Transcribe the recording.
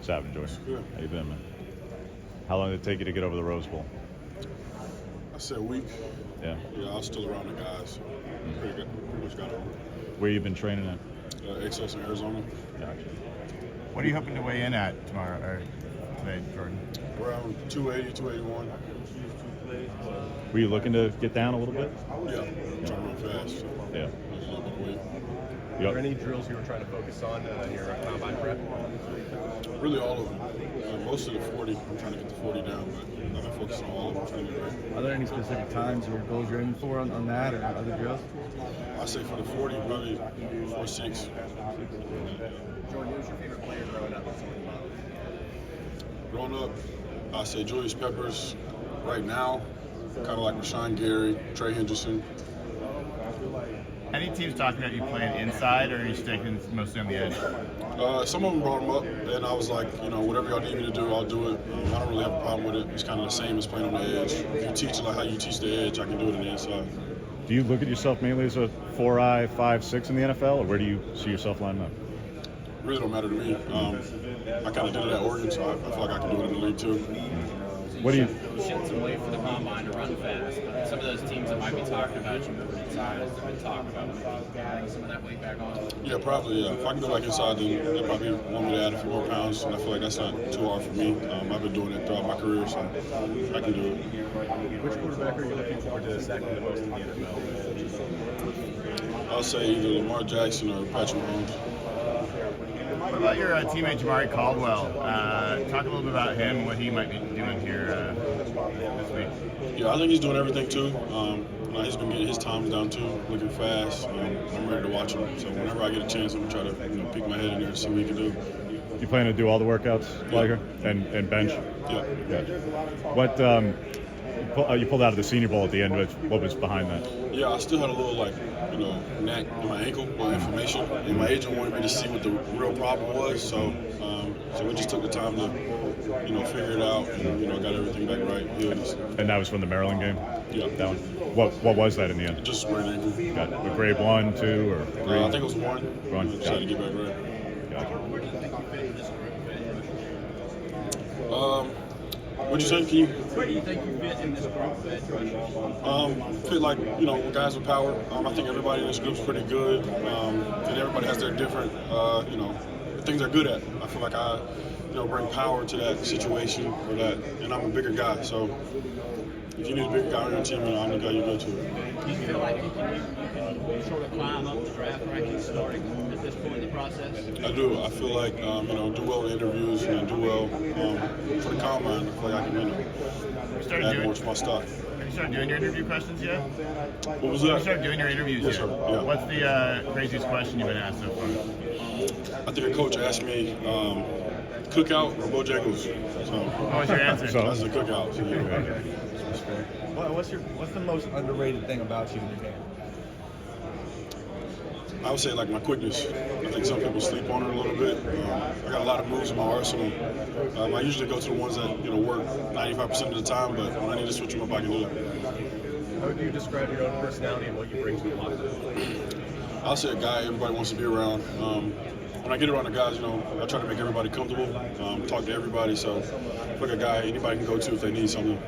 Savage, Joy. Good. How you been, man? How long did it take you to get over the Rose Bowl? I said a week. Yeah. Yeah, I was still around the guys. Pretty much got on. Where you been training at? Exos in Arizona. Gotcha. What are you hoping to weigh in at tomorrow or today, Jordan? Around 280, 281. Were you looking to get down a little bit? Yeah, I'm trying to run fast. So Yeah. there's a little bit of weight. Are there any drills you were trying to focus on in your combine prep? Really all of them. Most of the 40, I'm trying to get the 40 down, but I've been focusing on all of them, trying to get right. Are there any specific times or goals you're aiming for on that or other drills? I say for the 40, probably 4.6. Jordan, who was your favorite player growing up? Growing up, I say Julius Peppers. Right now, kind of like Rashawn Gary, Trey Henderson. Any teams talking about you playing inside, or are you sticking mostly on the edge? Some of them brought them up, and I was like, whatever y'all need me to do, I'll do it. I don't really have a problem with it. It's kind of the same as playing on the edge. If you teach like how you teach the edge, I can do it on the inside. Do you look at yourself mainly as a 4-eye, 5'6" in the NFL, or where do you see yourself lining up? Really don't matter to me. I kind of did it at Oregon, so I feel like I can do it in the league too. What do you? Shed some weight for the combine to run fast. But some of those teams that might be talking about you moving inside, have been talking about maybe adding some of that weight back on. Yeah, probably. Yeah. If I can go back inside, then they probably want me to add a few more pounds, and I feel like that's not too hard for me. I've been doing it throughout my career, so I can do it. Which quarterback are you looking forward to sacking the most in the NFL? I'll say either Lamar Jackson or Patrick Mahomes. What about your teammate Jamari Caldwell? Talk a little bit about him and what he might be doing here this week. Yeah, I think he's doing everything too. He's been getting his times down too, looking fast. I'm ready to watch him. So whenever I get a chance, I'm gonna try to peek my head in there and see what he can do. You plan to do all the workouts, Liger, and bench? Yeah. What? You pulled out of the Senior Bowl at the end. What was behind that? Yeah, I still had a little knack in my ankle or inflammation, and my agent wanted me to see what the real problem was. So we just took the time to figure it out and got everything back right. And that was from the Maryland game. Yeah. That one. What was that in the end? Just sprained ankle. Got it. With grade 1, 2, or 3? I think it was 1. One. Just had to get back right. Gotcha. Where do you think you fit in this group? What'd you say? Can you? Where do you think you fit in this group of edge rushers? Fit like guys with power. I think everybody in this group's pretty good, and everybody has their different things they're good at. I feel like I bring power to that situation or that, and I'm a bigger guy, so if you need a bigger guy on your team, I'm the guy you go to. Do you feel like you can sort of climb up the draft rankings starting at this point in the process? I do. I feel like do well in interviews and do well for the combine. I feel like I can add more to my stock. Have you started doing your interview questions yet? What was Have you that? started doing your interviews Yes, yet? sir. Yeah. What's the craziest question you've been asked so far? I think a coach asked me cookout or Bojangles. So What was your answer? that's the cookout. So, What's the most underrated thing about you in your game? I would say like my quickness. I think some people sleep on it a little bit. I got a lot of moves in my arsenal. I usually go to the ones that work 95% of the time, but when I need to switch them up, I can do it. How would you describe your own personality and what you bring to the locker room? I'll say a guy everybody wants to be around. When I get around the guys, I try to make everybody comfortable, talk to everybody. So, like a guy anybody can go to if they need something.